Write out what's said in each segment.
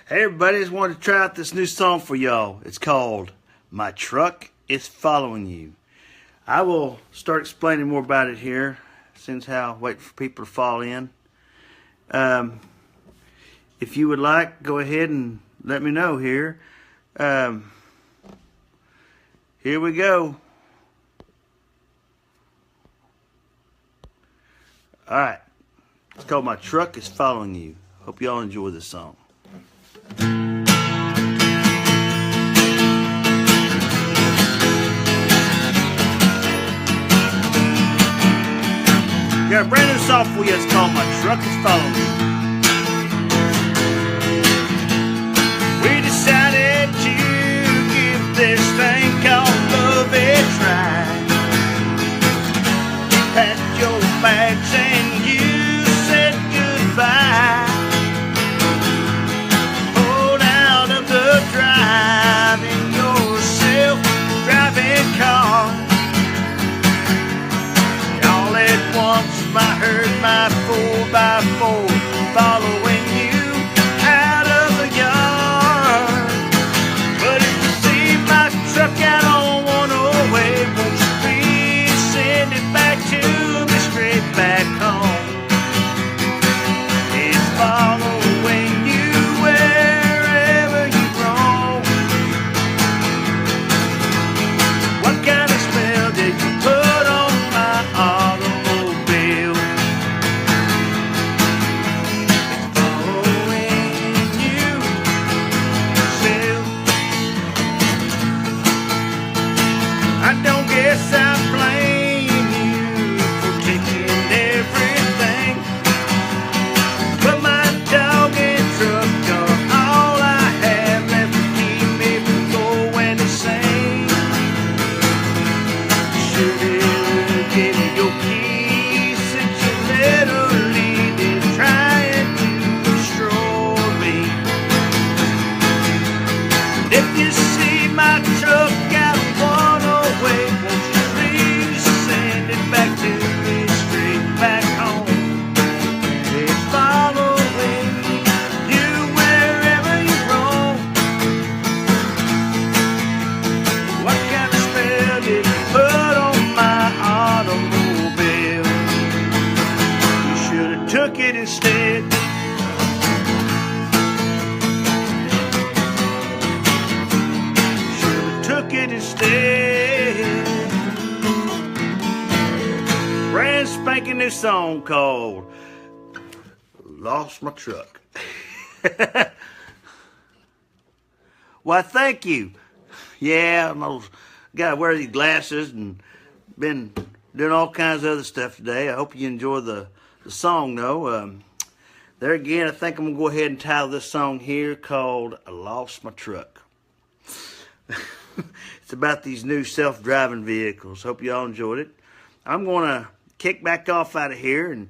Hey everybody, just wanted to try out this new song for y'all. It's called My Truck is Following You. I will start explaining more about it here, since how wait for people to fall in. If you would like, go ahead and let me know here. Here we go. Alright, it's called My Truck is Following You. Hope y'all enjoy this song. Got a brand new song for you. It's called My Truck is Following You. We decided to give this thing called love a try. You packed your bags and you said goodbye. Pulled out of the drive in your self-driving car. All at once I heard my 4x4 following you out of the yard. But if you see my truck out on 108, won't you please send it back to me straight back home? It's following you wherever you roam. What kind of spell did you put on my automobile? I don't guess I blame you for taking everything, but my dog and truck are all I have left to keep me from going insane. Should have given you your keys since you literally did trying to destroy me. If you see my truck out on 108, won't you please send it back to me straight back home? It's following you wherever you roam. What kind of spell did you put on my automobile? You should have took it instead. Took it instead. Brand spanking new song called Lost My Truck. Why, thank you. Yeah, I gotta wear these glasses and been doing all kinds of other stuff today. I hope you enjoy the song though. There again, I think I'm gonna go ahead and title this song here called I Lost My Truck. It's about these new self-driving vehicles. Hope y'all enjoyed it. I'm going to kick back off out of here. And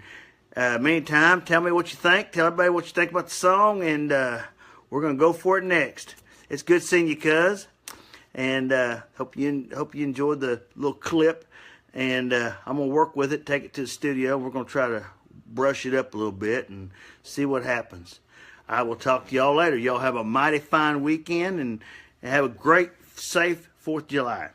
meantime, tell me what you think. Tell everybody what you think about the song. And we're going to go for it next. It's good seeing you, cuz. And hope you enjoyed the little clip. And I'm going to work with it, take it to the studio. We're going to try to brush it up a little bit and see what happens. I will talk to y'all later. Y'all have a mighty fine weekend and have a great, safe 4th of July.